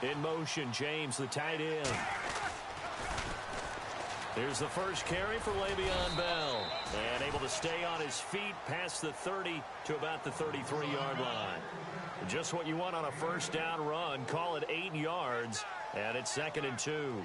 In motion, James, the tight end. Here's the first carry for Le'Veon Bell. And able to stay on his feet past the 30 to about the 33-yard line. Just what you want on a first down run. Call it 8 yards. And it's 2nd and 2.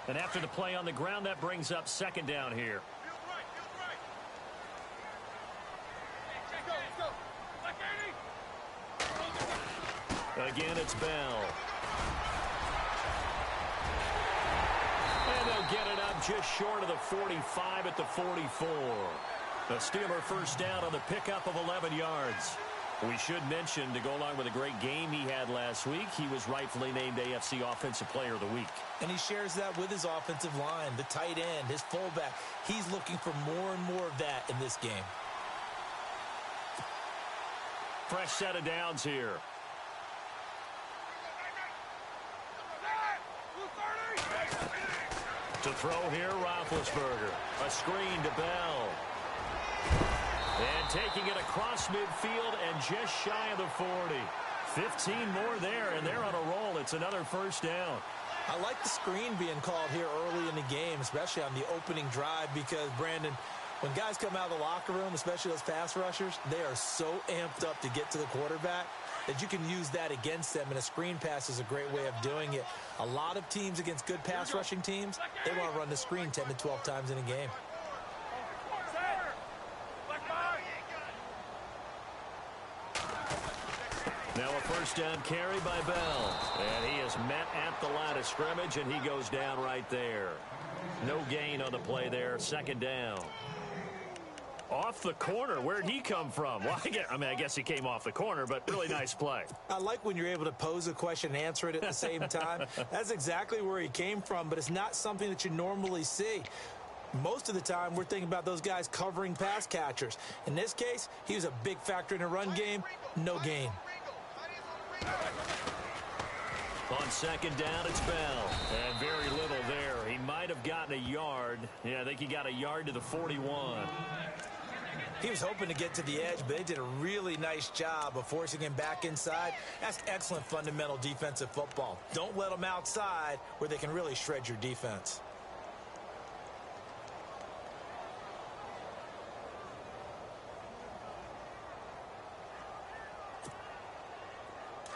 And after the play on the ground, that brings up 2nd down here. Again, it's Bell. And they'll get it up just short of the 45 at the 44. The Steeler first down on the pickup of 11 yards. We should mention, to go along with a great game he had last week, he was rightfully named AFC Offensive Player of the Week. And he shares that with his offensive line, the tight end, his fullback. He's looking for more and more of that in this game. Fresh set of downs here. To throw here, Roethlisberger. A screen to Bell. And taking it across midfield and just shy of the 40. 15 more there, and they're on a roll. It's another first down. I like the screen being called here early in the game, especially on the opening drive, because, Brandon, when guys come out of the locker room, especially those pass rushers, they are so amped up to get to the quarterback that you can use that against them, and a screen pass is a great way of doing it. A lot of teams against good pass rushing teams, they want to run the screen 10 to 12 times in a game. Now a first down carry by Bell. And he is met at the line of scrimmage, and he goes down right there. No gain on the play there. 2nd down. Off the corner. Where'd he come from? Well, I guess he came off the corner, but really nice play. I like when you're able to pose a question and answer it at the same time. That's exactly where he came from, but it's not something that you normally see. Most of the time, we're thinking about those guys covering pass catchers. In this case, he was a big factor in the run game. No gain. On 2nd down, it's Bell. And very little there. He might have gotten a yard. Yeah, I think he got a yard to the 41. He was hoping to get to the edge, but they did a really nice job of forcing him back inside. That's excellent fundamental defensive football. Don't let them outside where they can really shred your defense.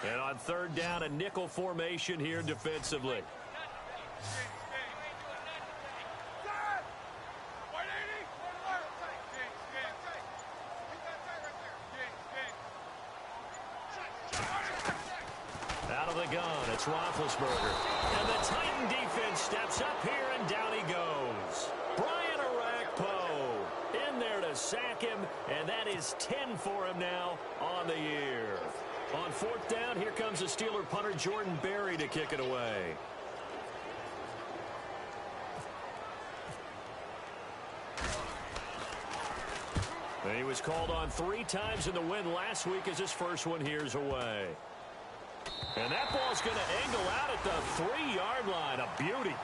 And on 3rd down, a nickel formation here defensively. Out of the gun, it's Roethlisberger. And the Titan defense steps up here, and down he goes. Brian Arakpo in there to sack him, and that is 10 for him now on the year. On 4th down, here comes the Steeler punter Jordan Berry to kick it away. And he was called on 3 times in the win last week as his first one here's away. And that ball's going to angle out at the 3-yard line. A beauty.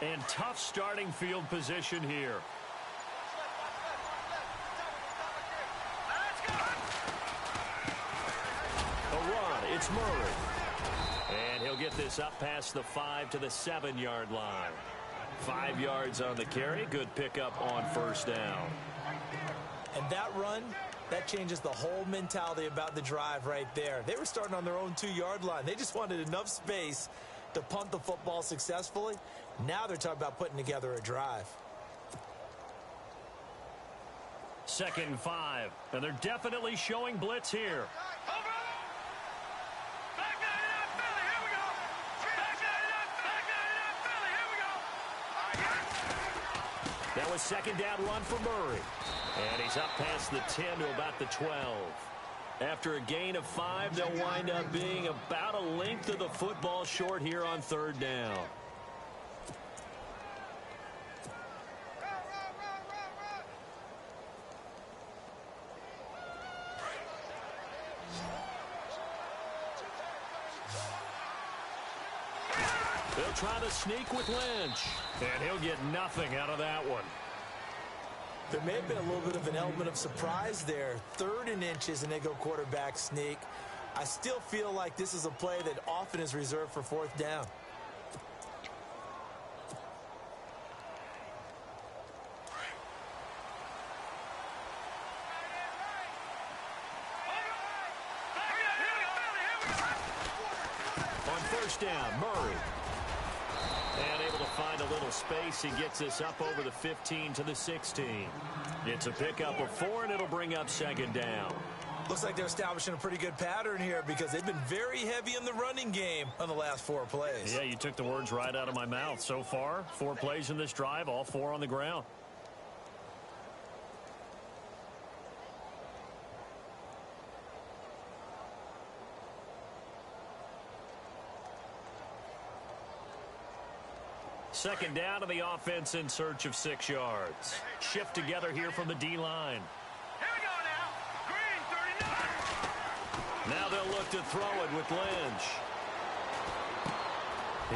And tough starting field position here. A run, it's Murray. And he'll get this up past the 5 to the 7-yard line. 5 yards on the carry. Good pickup on first down. And that run, that changes the whole mentality about the drive right there. They were starting on their own 2-yard line. They just wanted enough space to punt the football successfully. Now they're talking about putting together a drive. 2nd and 5. And they're definitely showing blitz here. That was 2nd down run for Murray. And he's up past the 10 to about the 12. After a gain of 5, they'll wind up being about a length of the football short here on 3rd down. They'll try to sneak with Lynch. And he'll get nothing out of that one. There may have been a little bit of an element of surprise there. 3rd and inches, and they go quarterback sneak. I still feel like this is a play that often is reserved for 4th down. On 1st down, Murray. And able to find a little space. He gets this up over the 15 to the 16. It's a pickup of 4, and it'll bring up 2nd down. Looks like they're establishing a pretty good pattern here because they've been very heavy in the running game on the last 4 plays. Yeah, you took the words right out of my mouth. So far, 4 plays in this drive, all 4 on the ground. Second down to the offense in search of 6 yards. Shift together here from the D-line. Here we go now. Green, 39. Now they'll look to throw it with Lynch.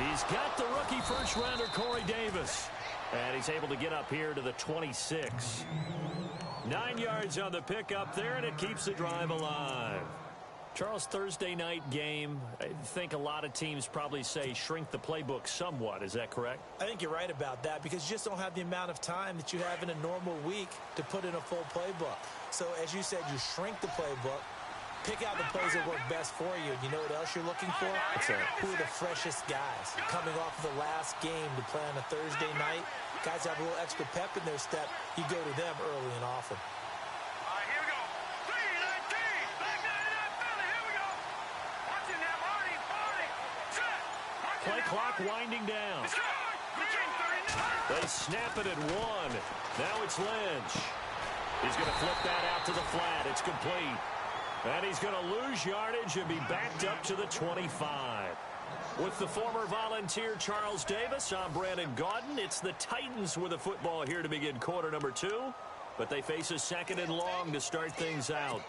He's got the rookie first-rounder Corey Davis. And he's able to get up here to the 26. 9 yards on the pickup there, and it keeps the drive alive. Charles, Thursday night game, I think a lot of teams probably say shrink the playbook somewhat. Is that correct? I think you're right about that because you just don't have the amount of time that you have in a normal week to put in a full playbook. So, as you said, you shrink the playbook, pick out the plays that work best for you. You know what else you're looking for? Who are the freshest guys coming off of the last game to play on a Thursday night? Guys have a little extra pep in their step. You go to them early and often. Play clock winding down. They snap it at 1. Now it's Lynch. He's going to flip that out to the flat. It's complete. And he's going to lose yardage and be backed up to the 25. With the former Volunteer Charles Davis, I'm Brandon Gaudin. It's the Titans with the football here to begin quarter number 2. But they face a 2nd and long to start things out.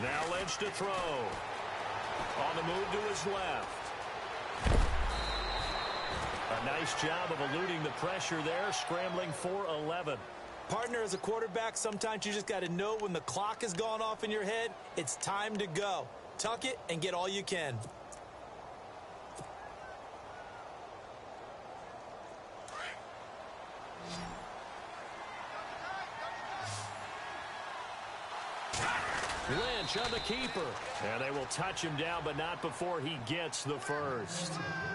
Now Lynch to throw. On the move to his left. A nice job of eluding the pressure there, scrambling for 11. Partner, as a quarterback, sometimes you just got to know when the clock has gone off in your head, it's time to go. Tuck it and get all you can. Lynch on the keeper. And they will touch him down, but not before he gets the first.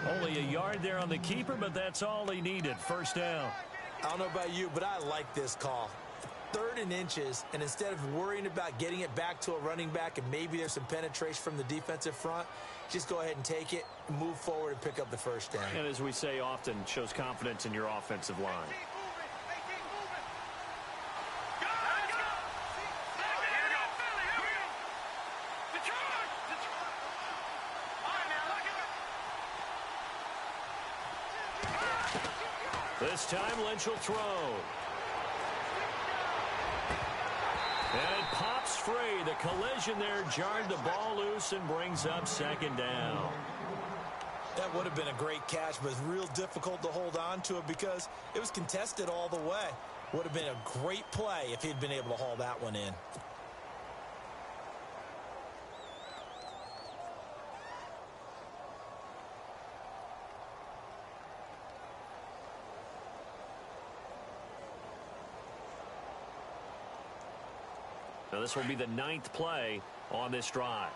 Only a yard there on the keeper, but that's all he needed. First down. I don't know about you, but I like this call. 3rd and inches, and instead of worrying about getting it back to a running back and maybe there's some penetration from the defensive front, just go ahead and take it, move forward, and pick up the first down. And as we say often, shows confidence in your offensive line. This time, Lynch will throw. And it pops free. The collision there jarred the ball loose and brings up second down. That would have been a great catch, but it's real difficult to hold on to it because it was contested all the way. Would have been a great play if he'd been able to haul that one in. Now this will be the 9th play on this drive.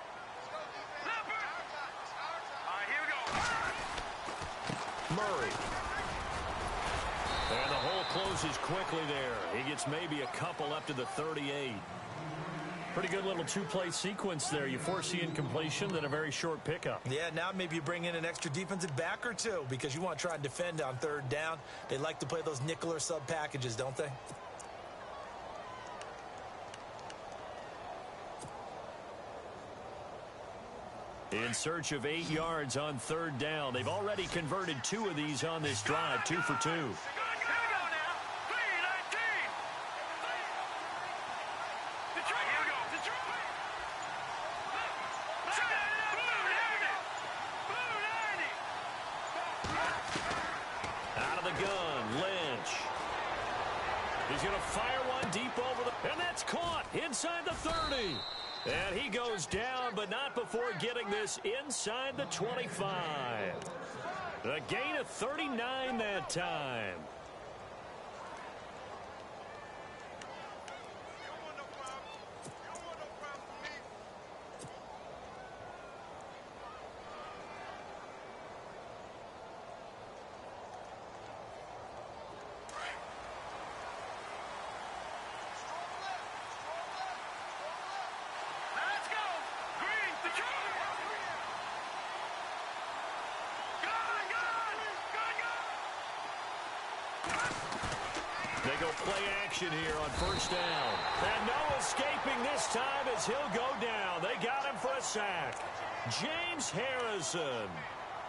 Murray. And the hole closes quickly there. He gets maybe a couple up to the 38. Pretty good little two-play sequence there. You foresee incompletion, then a very short pickup. Yeah, now maybe you bring in an extra defensive back or two because you want to try and defend on third down. They like to play those nickel or sub packages, don't they? In search of 8 yards on third down. They've already converted 2 of these on this drive, 2 for 2. Out of the gun, Lynch. He's going to fire one deep over the... And that's caught inside the 30. And he goes down, but not before getting this inside the 25. A gain of 39 that time. They go play action here on first down. And no escaping this time as he'll go down. They got him for a sack. James Harrison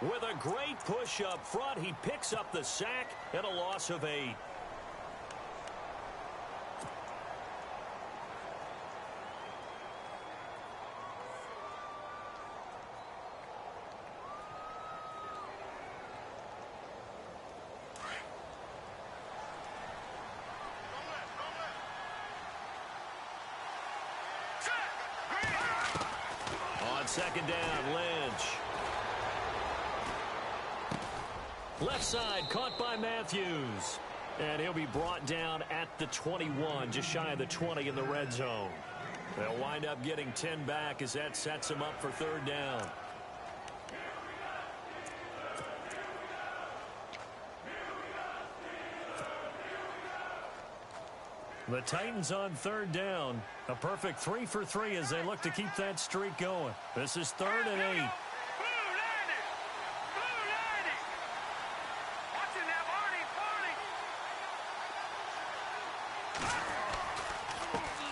with a great push up front. He picks up the sack and a loss of 8. Second down, Lynch. Left side, caught by Matthews. And he'll be brought down at the 21, just shy of the 20 in the red zone. They'll wind up getting 10 back as that sets them up for third down. The Titans on third down. A perfect 3 for 3 as they look to keep that streak going. This is 3rd and 8.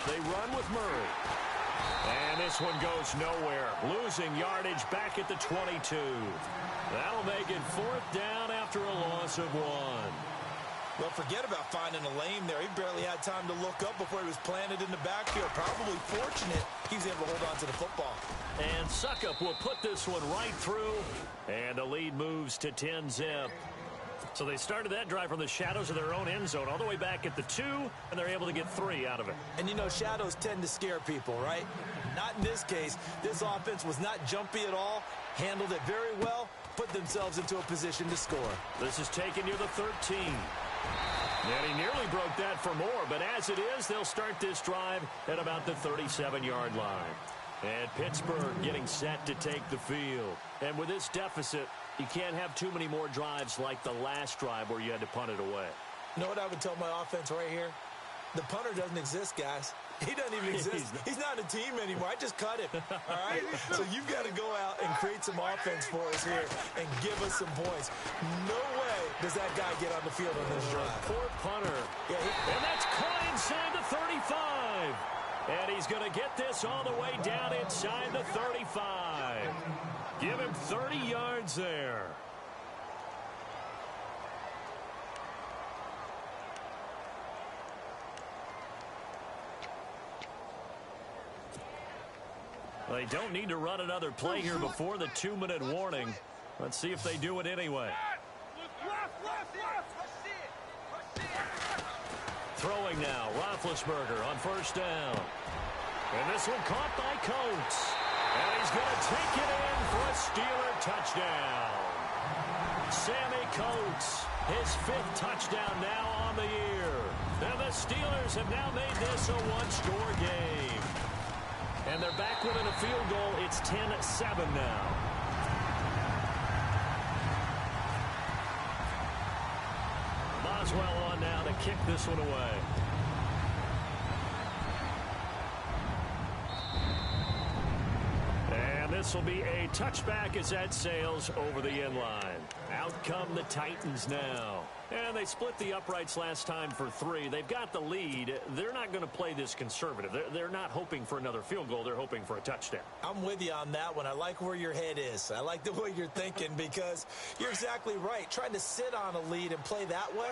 They run with Murray. And this one goes nowhere. Losing yardage back at the 22. That'll make it 4th down after a loss of 1. Well, forget about finding a lane there. He barely had time to look up before he was planted in the backfield. Probably fortunate he was able to hold on to the football. And Suckup will put this one right through. And the lead moves to 10-zip. So they started that drive from the shadows of their own end zone all the way back at the 2, and they're able to get 3 out of it. And, you know, shadows tend to scare people, right? Not in this case. This offense was not jumpy at all, handled it very well, put themselves into a position to score. This is taken near the 13. And he nearly broke that for more, but as it is, they'll start this drive at about the 37-yard line. And Pittsburgh getting set to take the field. And with this deficit, you can't have too many more drives like the last drive where you had to punt it away. You know what I would tell my offense right here? The punter doesn't exist, guys. He doesn't even exist. He's not a team anymore. I just cut him, all right? So you've got to go out and create some offense for us here and give us some points. No way does that guy get on the field on this drive. Poor punter. Yeah, and that's caught inside the 35. And he's going to get this all the way down inside the 35. Give him 30 yards there. They don't need to run another play here before the 2-minute warning. Let's see if they do it anyway. Throwing now, Roethlisberger on first down. And this one caught by Coates. And he's going to take it in for a Steeler touchdown. Sammy Coates, his 5th touchdown now on the year. And the Steelers have now made this a one-score game. And they're back within a field goal. It's 10-7 now. Boswell on now to kick this one away. And this will be a touchback as that sails over the end line. Out come the Titans now. And they split the uprights last time for 3. They've got the lead. They're not going to play this conservative. They're not hoping for another field goal. They're hoping for a touchdown. I'm with you on that one. I like where your head is. I like the way you're thinking because you're exactly right. Trying to sit on a lead and play that way,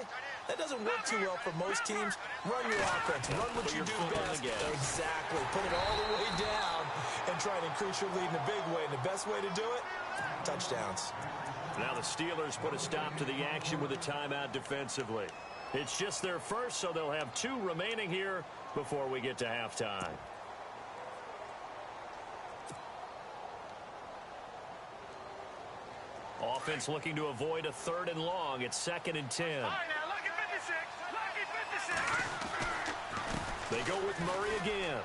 that doesn't work too well for most teams. Run your offense. Run what you do best. Exactly. Put it all the way down and try to increase your lead in a big way. And the best way to do it, touchdowns. Now the Steelers put a stop to the action with a timeout defensively. It's just their first, so they'll have 2 remaining here before we get to halftime. Offense looking to avoid a 3rd and long. It's 2nd and 10. All right, now, lucky 56. Lucky 56. They go with Murray again.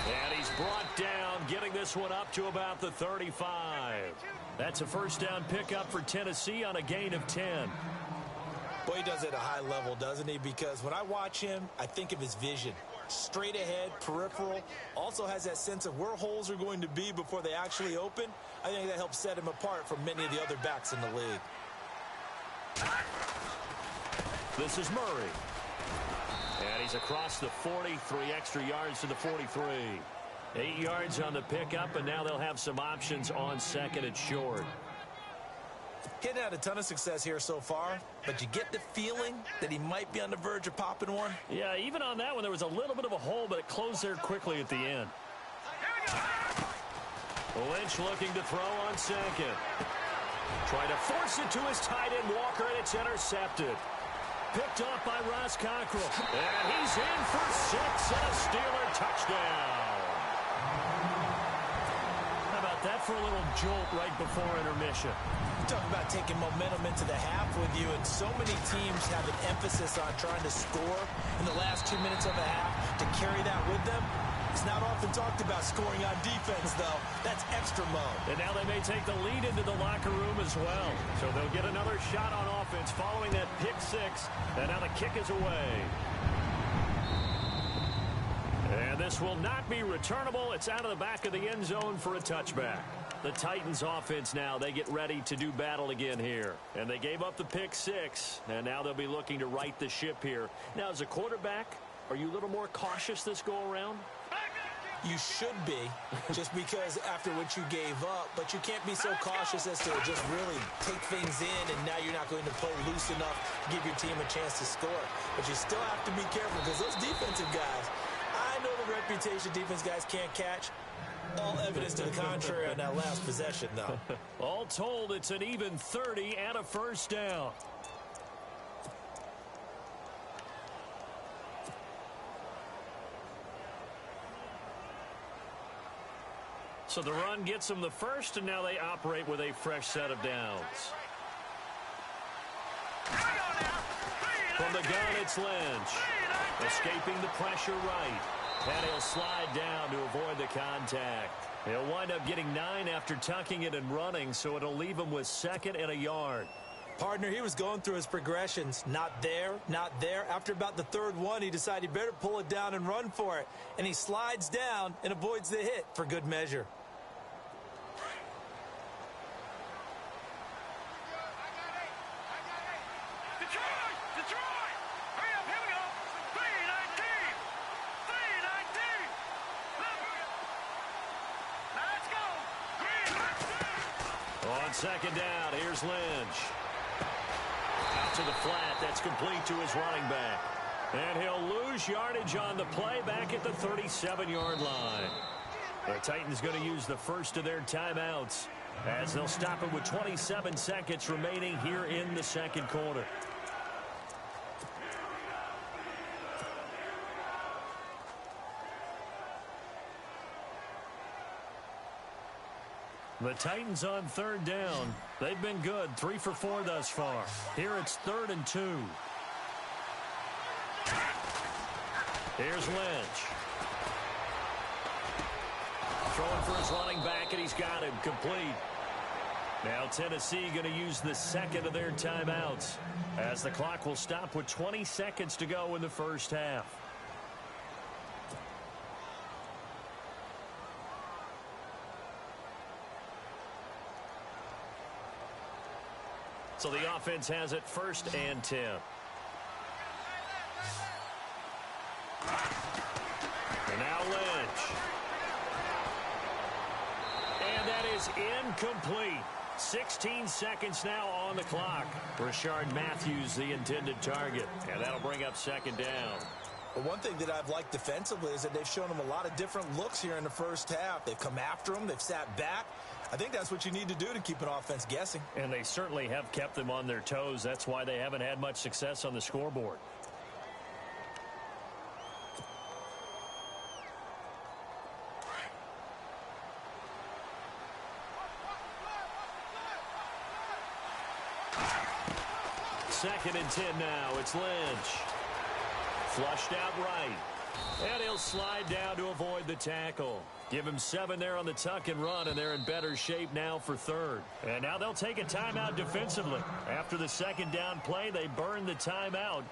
And he's brought down, getting this one up to about the 35. That's a first down pickup for Tennessee on a gain of 10. Boy, he does it at a high level, doesn't he? Because when I watch him, I think of his vision. Straight ahead, peripheral. Also has that sense of where holes are going to be before they actually open. I think that helps set him apart from many of the other backs in the league. This is Murray. And he's across the 40, 3 extra yards to the 43. 8 yards on the pickup, and now they'll have some options on 2nd and short. Getting had a ton of success here so far, but you get the feeling that he might be on the verge of popping one. Yeah, even on that one, there was a little bit of a hole, but it closed there quickly at the end. Lynch looking to throw on 2nd. Trying to force it to his tight end, Walker, and it's intercepted. Picked off by Ross Cockrell. And he's in for 6 and a Steeler touchdown. How about that for a little jolt right before intermission? Talk about taking momentum into the half with you, and so many teams have an emphasis on trying to score in the last 2 minutes of a half to carry that with them. It's not often talked about scoring on defense, though. That's extra mode. And now they may take the lead into the locker room as well. So they'll get another shot on offense following that pick 6. And now the kick is away. And this will not be returnable. It's out of the back of the end zone for a touchback. The Titans offense now, they get ready to do battle again here. And they gave up the pick 6. And now they'll be looking to right the ship here. Now, as a quarterback, are you a little more cautious this go-around? You should be, just because after what you gave up, but you can't be so cautious as to just really take things in, and now you're not going to play loose enough to give your team a chance to score. But you still have to be careful, because those defensive guys, I know the reputation defense guys can't catch. All evidence to the contrary on that last possession, though. All told, it's an even 30 and a first down. So the run gets them the first, and now they operate with a fresh set of downs. From the gun, it's Lynch. Escaping the pressure right. And he'll slide down to avoid the contact. He'll wind up getting 9 after tucking it and running, so it'll leave him with 2nd and a yard. Partner, he was going through his progressions. Not there, not there. After about the 3rd one, he decided he better pull it down and run for it. And he slides down and avoids the hit for good measure. On 2nd down, here's Lynch. Out to the flat, that's complete to his running back. And he'll lose yardage on the play back at the 37-yard line. The Titans going to use the first of their timeouts as they'll stop it with 27 seconds remaining here in the second quarter. The Titans on third down. They've been good, 3 for 4 thus far. Here it's 3rd and 2. Here's Lynch. Throwing for his running back, and he's got him complete. Now Tennessee going to use the second of their timeouts as the clock will stop with 20 seconds to go in the first half. So the offense has it 1st and 10. And now Lynch. And that is incomplete. 16 seconds now on the clock. Rashard Matthews, the intended target. And that'll bring up 2nd down. Well, one thing that I've liked defensively is that they've shown them a lot of different looks here in the first half. They've come after them. They've sat back. I think that's what you need to do to keep an offense guessing. And they certainly have kept them on their toes. That's why they haven't had much success on the scoreboard. Second and 10 now. It's Lynch. Flushed out right. And he'll slide down to avoid the tackle. Give him 7 there on the tuck and run, and they're in better shape now for 3rd. And now they'll take a timeout defensively. After the 2nd down play, they burn the timeout,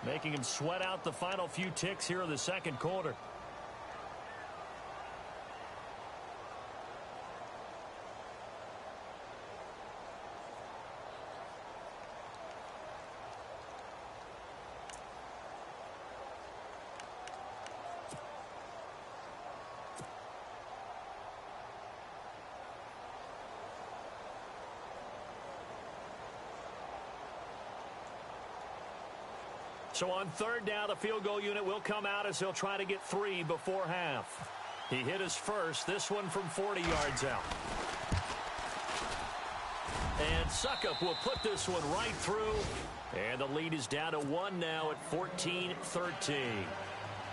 making him sweat out the final few ticks here in the second quarter. So on 3rd down, the field goal unit will come out as he'll try to get 3 before half. He hit his first, this one from 40 yards out. And Suckup will put this one right through. And the lead is down to 1 now at 14-13.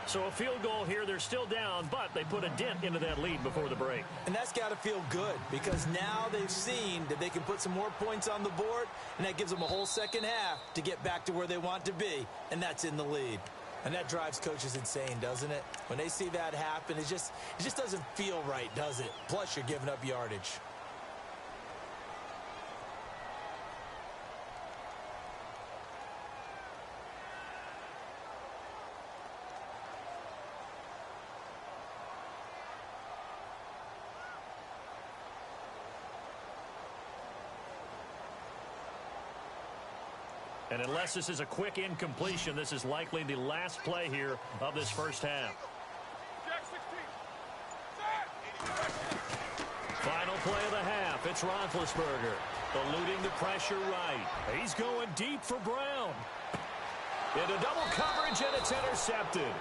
So a field goal here, they're still down, but they put a dent into that lead before the break. And that's got to feel good because now they've seen that they can put some more points on the board, and that gives them a whole second half to get back to where they want to be, and that's in the lead. And that drives coaches insane, doesn't it? When they see that happen, it just doesn't feel right, does it? Plus, you're giving up yardage. And unless this is a quick incompletion, this is likely the last play here of this first half. Final play of the half. It's Roethlisberger eluding the pressure right. He's going deep for Brown. Into double coverage, and it's intercepted.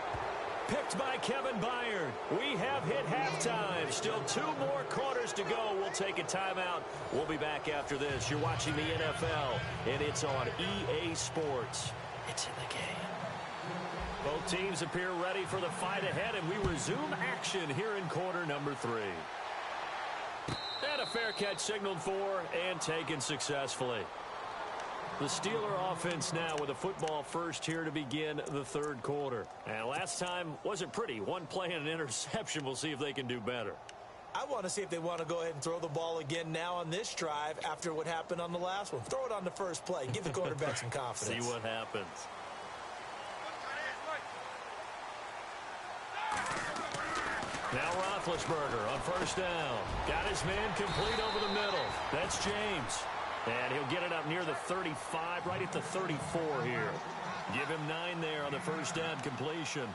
Picked by Kevin Byard. We have hit halftime. Still 2 more quarters to go. We'll take a timeout. We'll be back after this. You're watching the NFL, and it's on EA Sports. It's in the game. Both teams appear ready for the fight ahead, and we resume action here in quarter number 3. And a fair catch signaled for and taken successfully. The Steeler offense now with a football first here to begin the 3rd quarter. And last time wasn't pretty. 1 play and an interception. We'll see if they can do better. I want to see if they want to go ahead and throw the ball again now on this drive after what happened on the last one. Throw it on the first play. Give the quarterback some confidence. See what happens. Now Roethlisberger on 1st down. Got his man complete over the middle. That's James. And he'll get it up near the 35, right at the 34 here. Give him 9 there on the 1st down completion.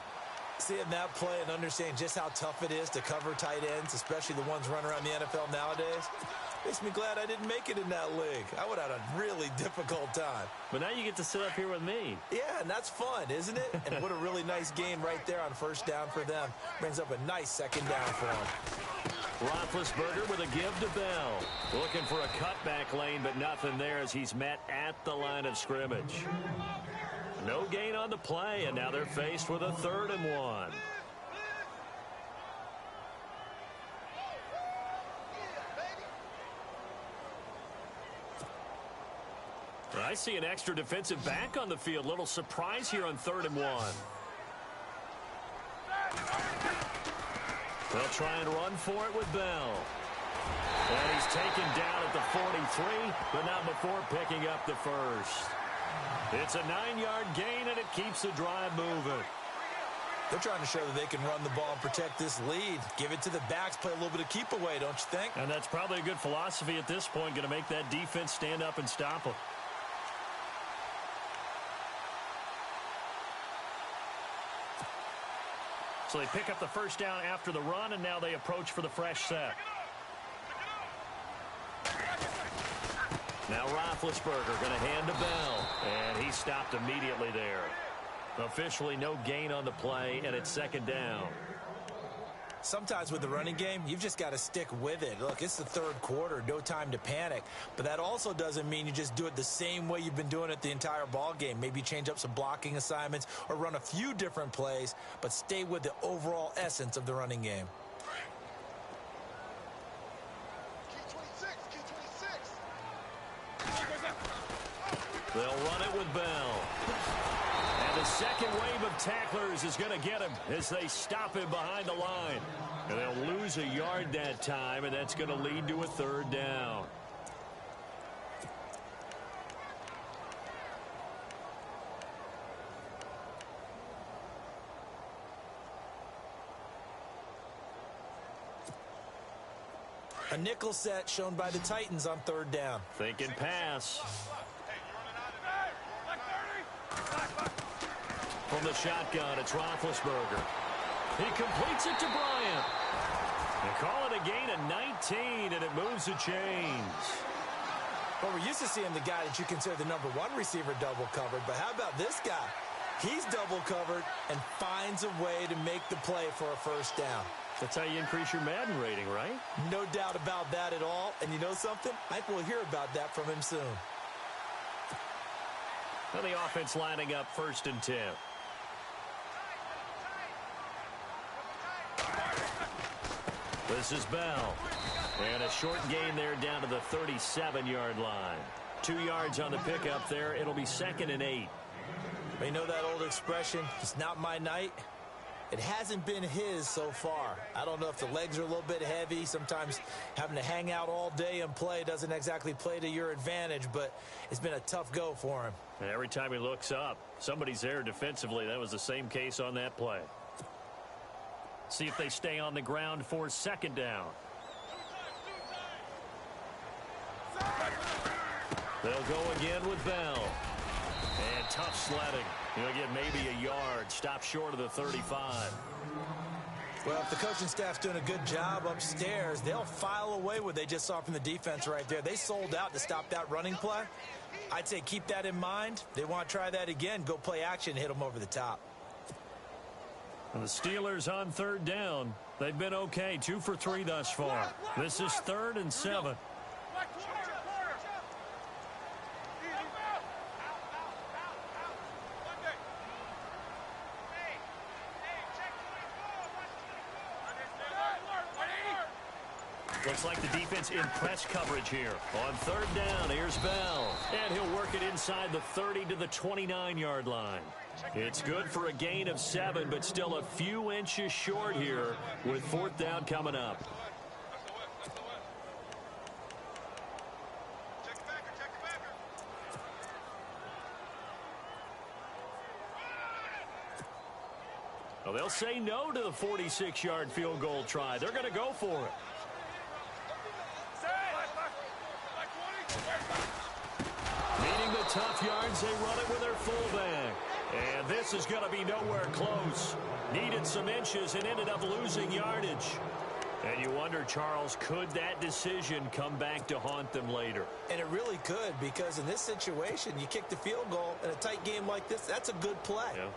Seeing that play and understanding just how tough it is to cover tight ends, especially the ones running around the NFL nowadays, makes me glad I didn't make it in that league. I would have had a really difficult time. But now you get to sit up here with me. Yeah, and that's fun, isn't it? And what a really nice gain right there on first down for them. Brings up a nice second down for them. Roethlisberger with a give to Bell. Looking for a cutback lane, but nothing there as he's met at the line of scrimmage. No gain on the play, and now they're faced with a 3rd and 1. I see an extra defensive back on the field. Little surprise here on 3rd and 1. They'll try and run for it with Bell. And he's taken down at the 43, but not before picking up the first. It's a 9-yard gain, and it keeps the drive moving. They're trying to show that they can run the ball and protect this lead. Give it to the backs, play a little bit of keep away, don't you think? And that's probably a good philosophy at this point, going to make that defense stand up and stop them. So they pick up the first down after the run, and now they approach for the fresh set. Now Roethlisberger going to hand to Bell, and he stopped immediately there. Officially no gain on the play, and it's 2nd down. Sometimes with the running game, you've just got to stick with it. Look, it's the 3rd quarter, no time to panic. But that also doesn't mean you just do it the same way you've been doing it the entire ball game. Maybe change up some blocking assignments or run a few different plays, but stay with the overall essence of the running game. They'll run it with Bell. And the second wave of tacklers is going to get him as they stop him behind the line. And they'll lose a yard that time, and that's going to lead to a 3rd down. A nickel set shown by the Titans on 3rd down. Thinking pass. From the shotgun, it's Roethlisberger. He completes it to Bryant. They call it a gain of 19, and it moves the chains. Well, we're used to seeing the guy that you consider the #1 receiver double covered, but how about this guy? He's double covered and finds a way to make the play for a first down. That's how you increase your Madden rating, right? No doubt about that at all. And you know something? I think we'll hear about that from him soon. And the offense lining up 1st and 10. This is Bell. And a short gain there down to the 37-yard line. 2 yards on the pickup there. It'll be 2nd and 8. You know that old expression, it's not my night? It hasn't been his so far. I don't know if the legs are a little bit heavy. Sometimes having to hang out all day and play doesn't exactly play to your advantage, but it's been a tough go for him. And every time he looks up, somebody's there defensively. That was the same case on that play. See if they stay on the ground for 2nd down. They'll go again with Bell. And tough sledding. He'll get maybe a yard. Stop short of the 35. Well, if the coaching staff's doing a good job upstairs, they'll file away what they just saw from the defense right there. They sold out to stop that running play. I'd say keep that in mind. They want to try that again. Go play action, hit them over the top. And the Steelers on 3rd down. They've been okay. 2 for 3 thus far. This is 3rd and 7. Looks like the defense in press coverage here. On 3rd down, here's Bell. And he'll work it inside the 30 to the 29-yard line. It's good for a gain of 7, but still a few inches short here with 4th down coming up. Well, they'll say no to the 46-yard field goal try. They're going to go for it. Needing the tough yards, they run it with their fullback. And this is going to be nowhere close. Needed some inches and ended up losing yardage. And you wonder, Charles, could that decision come back to haunt them later? And it really could, because in this situation, you kick the field goal in a tight game like this, that's a good play. Yeah.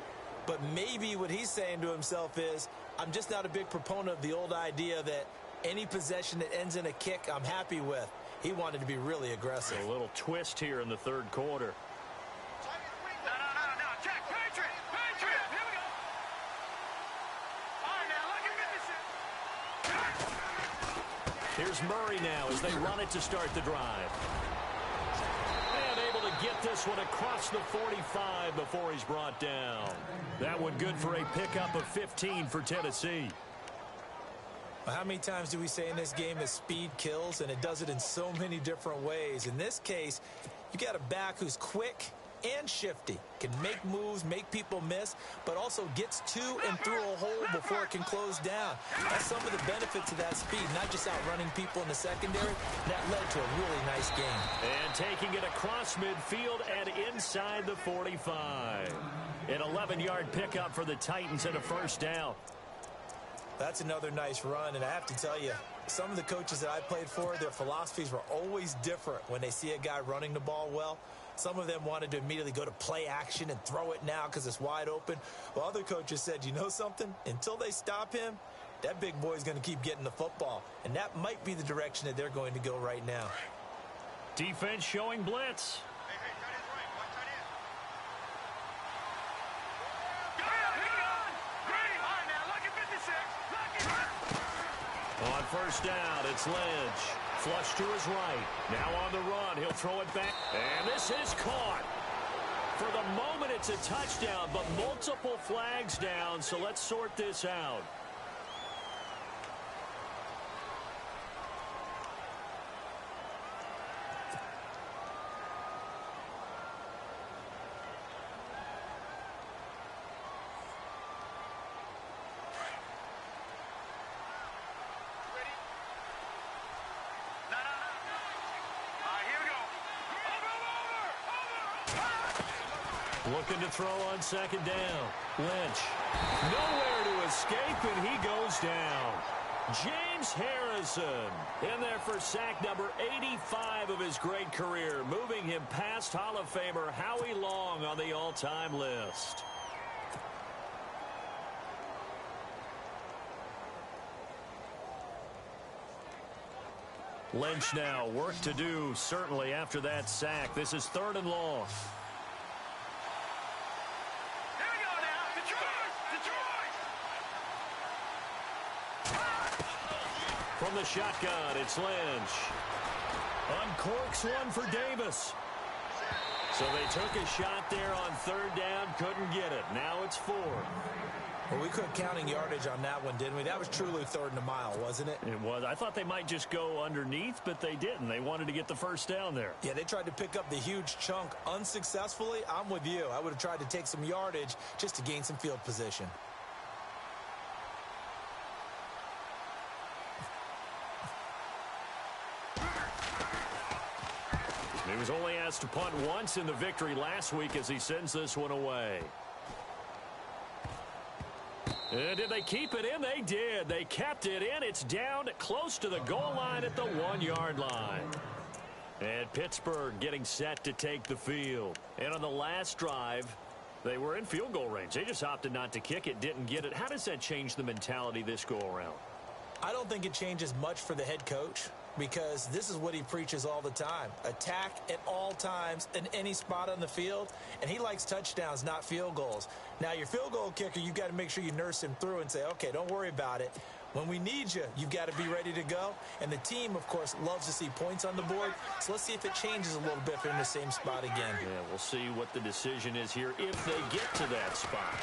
But maybe what he's saying to himself is, I'm just not a big proponent of the old idea that any possession that ends in a kick, I'm happy with. He wanted to be really aggressive. A little twist here in the third quarter. No. Check. Patriot. Here we go. All right, now, look at this. Here's Murray now as they run it to start the drive. And able to get this one across the 45 before he's brought down. That one good for a pickup of 15 for Tennessee. How many times do we say in this game that speed kills, and it does it in so many different ways? In this case, you got a back who's quick and shifty, can make moves, make people miss, but also gets to and through a hole before it can close down. That's some of the benefits of that speed, not just outrunning people in the secondary. That led to a really nice game. And taking it across midfield and inside the 45. An 11-yard pickup for the Titans and a first down. That's another nice run, and I have to tell you, some of the coaches that I played for, their philosophies were always different when they see a guy running the ball well. Some of them wanted to immediately go to play action and throw it now because it's wide open. While other coaches said, you know something? Until they stop him, that big boy's going to keep getting the football. And that might be the direction that they're going to go right now. Defense showing blitz. On first down, it's Lynch. Flush to his right. Now on the run. He'll throw it back. And this is caught. For the moment, it's a touchdown, but multiple flags down, so let's sort this out. Looking to throw on second down. Lynch. Nowhere to escape, and he goes down. James Harrison in there for sack number 85 of his great career, moving him past Hall of Famer Howie Long on the all-time list. Lynch now, work to do, certainly after that sack. This is 3rd and long. From the shotgun, it's Lynch. Uncorks one for Davis. So they took a shot there on 3rd down, couldn't get it. Now it's 4. Well, we quit counting yardage on that one, didn't we? That was truly 3rd and a mile, wasn't it? It was. I thought they might just go underneath, but they didn't. They wanted to get the first down there. Yeah, they tried to pick up the huge chunk unsuccessfully. I'm with you. I would have tried to take some yardage just to gain some field position. He was only asked to punt once in the victory last week as he sends this one away. And did they keep it in? They did. They kept it in. It's down close to the goal line at the 1-yard line. And Pittsburgh getting set to take the field. And on the last drive, they were in field goal range. They just opted not to kick it, didn't get it. How does that change the mentality this go around? I don't think it changes much for the head coach, because this is what he preaches all the time. Attack at all times in any spot on the field, and he likes touchdowns, not field goals. Now, your field goal kicker, you've got to make sure you nurse him through and say, okay, don't worry about it. When we need you, you've got to be ready to go. And the team, of course, loves to see points on the board. So let's see if it changes a little bit if they're in the same spot again. Yeah, we'll see what the decision is here if they get to that spot.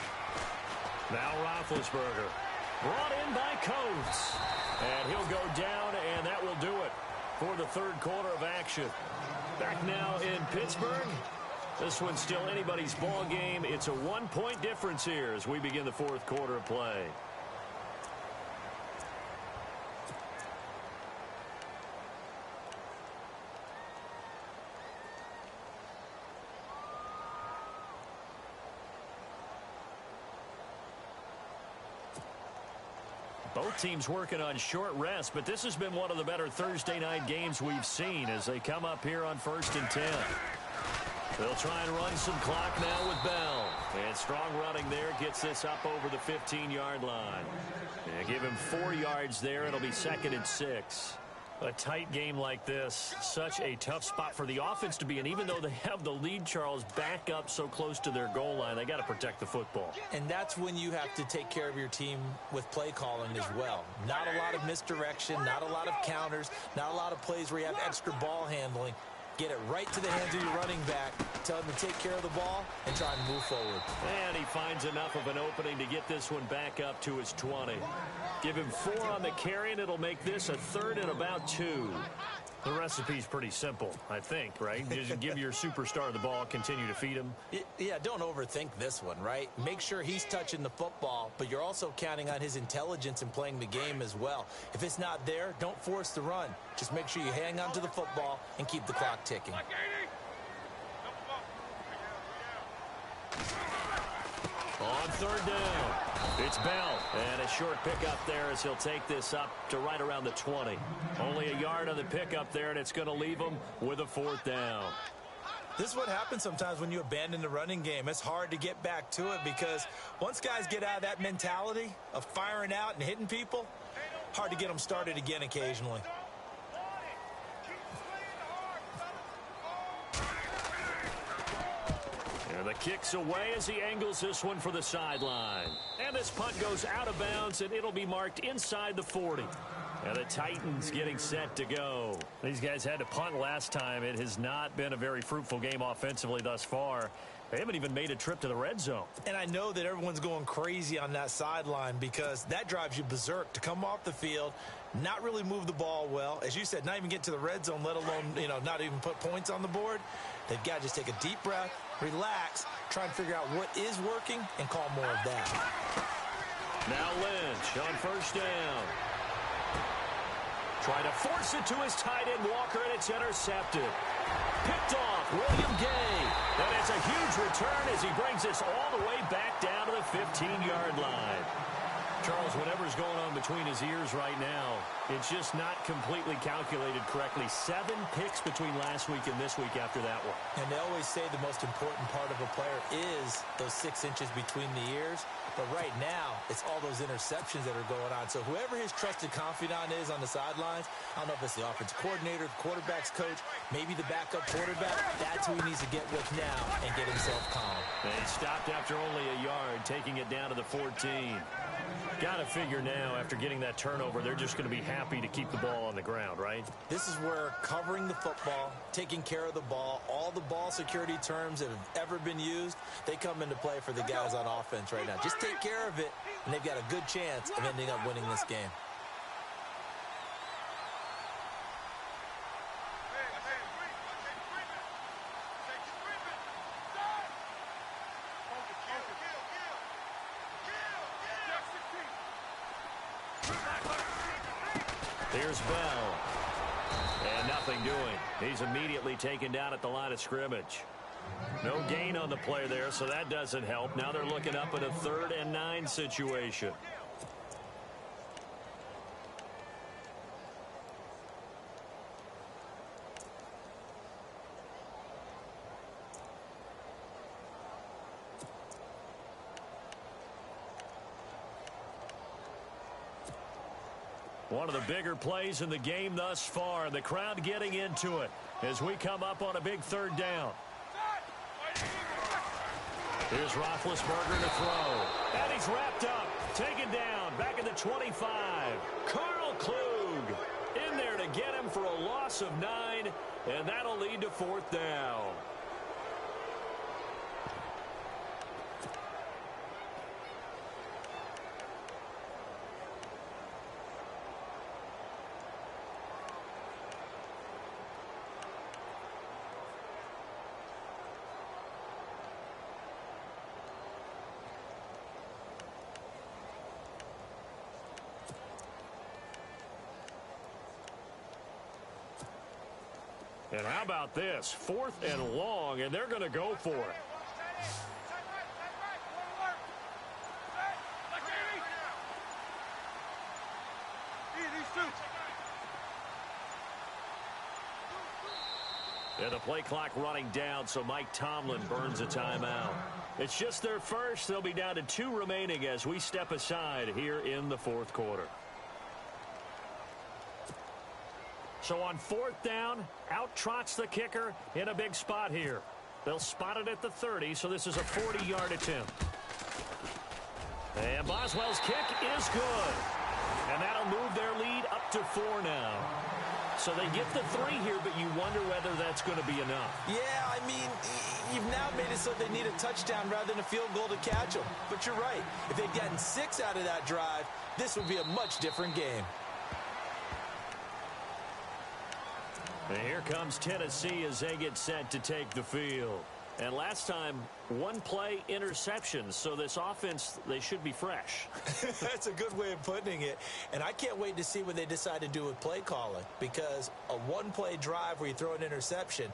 Now Roethlisberger. Brought in by Coates. And he'll go down, and that will do it for the 3rd quarter of action. Back now in Pittsburgh. This one's still anybody's ball game. It's a 1-point difference here as we begin the 4th quarter of play. Both teams working on short rest, but this has been one of the better Thursday night games we've seen as they come up here on 1st and 10. They'll try and run some clock now with Bell. And strong running there gets this up over the 15-yard line. And give him 4 yards there. It'll be 2nd and 6. A tight game like this, such a tough spot for the offense to be in. Even though they have the lead, Charles, back up so close to their goal line, they got to protect the football. And that's when you have to take care of your team with play calling as well. Not a lot of misdirection, not a lot of counters, not a lot of plays where you have extra ball handling. Get it right to the hands of your running back. Tell him to take care of the ball and try and move forward. And he finds enough of an opening to get this one back up to his 20. Give him 4 on the carry, and it'll make this a 3rd and about 2. The recipe's pretty simple, I think, right? Just give your superstar the ball, continue to feed him. Yeah, don't overthink this one, right? Make sure he's touching the football, but you're also counting on his intelligence in playing the game as well. If it's not there, don't force the run. Just make sure you hang on to the football and keep the clock ticking. On 3rd down, it's Bell, and a short pickup there as he'll take this up to right around the 20. Only a yard on the pickup there, and it's going to leave him with a 4th down. This is what happens sometimes when you abandon the running game. It's hard to get back to it because once guys get out of that mentality of firing out and hitting people, hard to get them started again occasionally. And the kick's away as he angles this one for the sideline. And this punt goes out of bounds, and it'll be marked inside the 40. And the Titans getting set to go. These guys had to punt last time. It has not been a very fruitful game offensively thus far. They haven't even made a trip to the red zone. And I know that everyone's going crazy on that sideline because that drives you berserk to come off the field, not really move the ball well. As you said, not even get to the red zone, let alone, not even put points on the board. They've got to just take a deep breath, relax, try and figure out what is working, and call more of that. Now Lynch on 1st down. Trying to force it to his tight end, Walker, and it's intercepted. Picked off, William Gay. That is a huge return as he brings this all the way back down to the 15-yard line. Charles, whatever's going on between his ears right now, it's just not completely calculated correctly. 7 picks between last week and this week after that one. And they always say the most important part of a player is those 6 inches between the ears. But right now, it's all those interceptions that are going on. So whoever his trusted confidant is on the sidelines, I don't know if it's the offensive coordinator, the quarterback's coach, maybe the backup quarterback, that's who he needs to get with now and get himself calm. And he stopped after only a yard, taking it down to the 14. Got to figure now, after getting that turnover, they're just going to be happy to keep the ball on the ground, right? This is where covering the football, taking care of the ball, all the ball security terms that have ever been used, they come into play for the guys on offense right now. Just take care of it, and they've got a good chance of ending up winning this game. Here's Bell. And nothing doing. He's immediately taken down at the line of scrimmage. No gain on the play there, so that doesn't help. Now they're looking up at a 3rd and 9 situation. One of the bigger plays in the game thus far. The crowd getting into it as we come up on a big 3rd down. Here's Roethlisberger to throw. And he's wrapped up. Taken down. Back at the 25. Carl Klug in there to get him for a loss of 9. And that'll lead to 4th down. And how about this? 4th and long, and they're going to go for it. And the play clock running down, so Mike Tomlin burns a timeout. It's just their first. They'll be down to 2 remaining as we step aside here in the fourth quarter. So on 4th down, out trots the kicker in a big spot here. They'll spot it at the 30, so this is a 40-yard attempt. And Boswell's kick is good. And that'll move their lead up to 4 now. So they get the 3 here, but you wonder whether that's going to be enough. Yeah, I mean, you've now made it so they need a touchdown rather than a field goal to catch them. But you're right. If they'd gotten 6 out of that drive, this would be a much different game. And here comes Tennessee as they get set to take the field. And last time, 1-play interceptions, so this offense, they should be fresh. That's a good way of putting it. And I can't wait to see what they decide to do with play calling, because a 1-play drive where you throw an interception,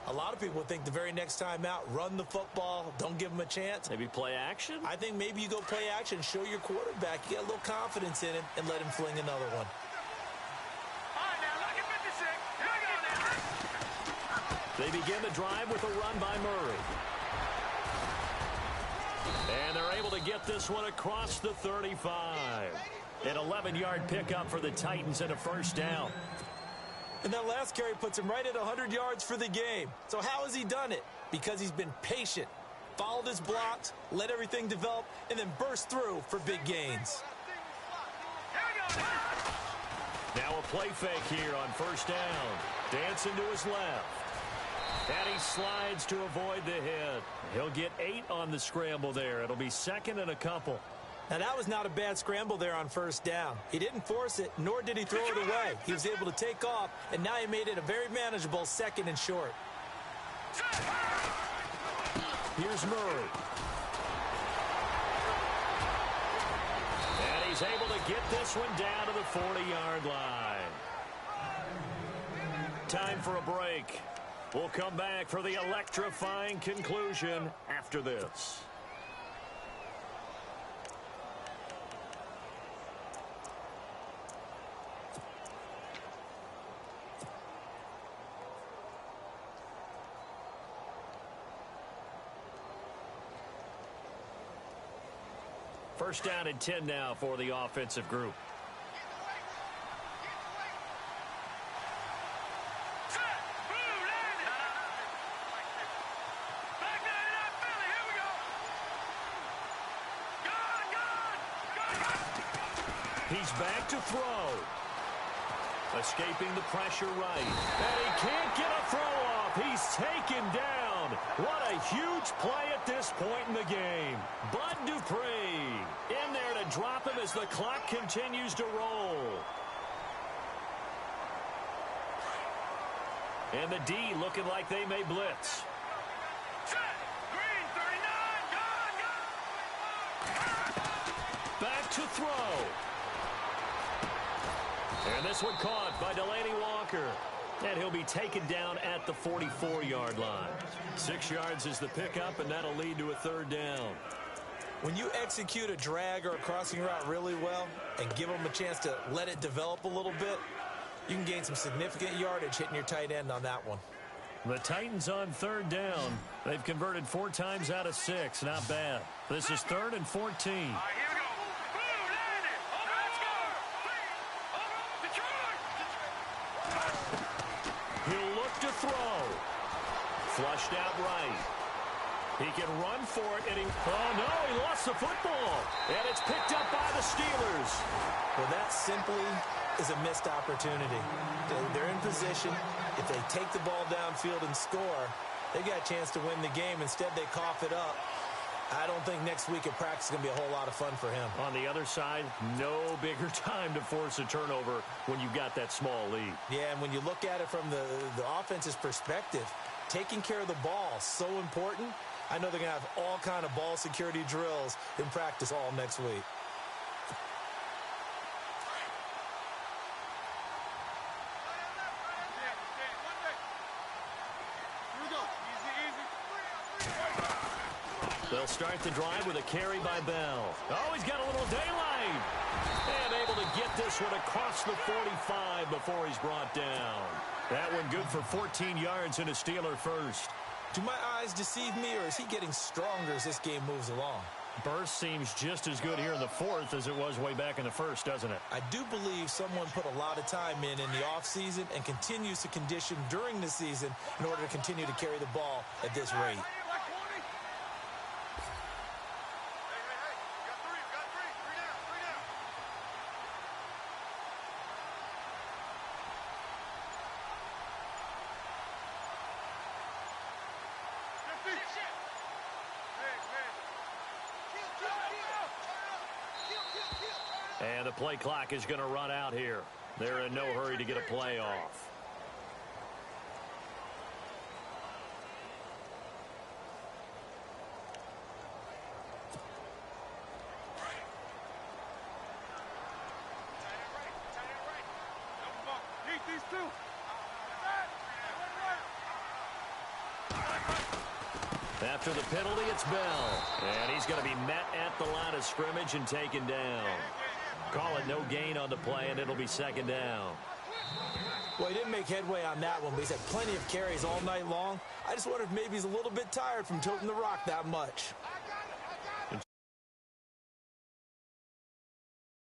a lot of people think the very next time out, run the football, don't give them a chance. Maybe play action? I think maybe you go play action, show your quarterback, you get a little confidence in him, and let him fling another one. They begin the drive with a run by Murray. And they're able to get this one across the 35. An 11-yard pickup for the Titans and a first down. And that last carry puts him right at 100 yards for the game. So how has he done it? Because he's been patient, followed his blocks, let everything develop, and then burst through for big gains. Now a play fake here on first down. Dancing to his left. And he slides to avoid the hit. He'll get 8 on the scramble there. It'll be 2nd and a couple. Now, that was not a bad scramble there on first down. He didn't force it, nor did he throw it away. He was able to take off, and now he made it a very manageable 2nd and short. Here's Murray. And he's able to get this one down to the 40-yard line. Time for a break. We'll come back for the electrifying conclusion after this. First down and 10 now for the offensive group. He's back to throw. Escaping the pressure right. And he can't get a throw off. He's taken down. What a huge play at this point in the game. Bud Dupree in there to drop him as the clock continues to roll. And the D looking like they may blitz. Back to throw. And this one caught by Delaney Walker. And he'll be taken down at the 44-yard line. 6 yards is the pickup, and that'll lead to a 3rd down. When you execute a drag or a crossing route really well and give them a chance to let it develop a little bit, you can gain some significant yardage hitting your tight end on that one. The Titans on 3rd down. They've converted 4 times out of 6. Not bad. This is 3rd and 14. He'll look to throw. Flushed out right. He can run for it, and oh no, he lost the football. And it's picked up by the Steelers. Well, that simply is a missed opportunity. They're in position. If they take the ball downfield and score, they got a chance to win the game. Instead, they cough it up. I don't think next week at practice is going to be a whole lot of fun for him. On the other side, no bigger time to force a turnover when you've got that small lead. Yeah, and when you look at it from the offense's perspective, taking care of the ball is so important. I know they're going to have all kind of ball security drills in practice all next week. They'll start the drive with a carry by Bell. Oh, he's got a little daylight. And able to get this one across the 45 before he's brought down. That one good for 14 yards and a Steeler first. Do my eyes deceive me, or is he getting stronger as this game moves along? Burst seems just as good here in the fourth as it was way back in the first, doesn't it? I do believe someone put a lot of time in the offseason and continues to condition during the season in order to continue to carry the ball at this rate. And the play clock is going to run out here. They're in no hurry to get a play off. After the penalty, it's Bell. And he's going to be met at the line of scrimmage and taken down. Call it no gain on the play, and it'll be second down. Well, he didn't make headway on that one, but he's had plenty of carries all night long. I just wonder if maybe he's a little bit tired from toting the rock that much.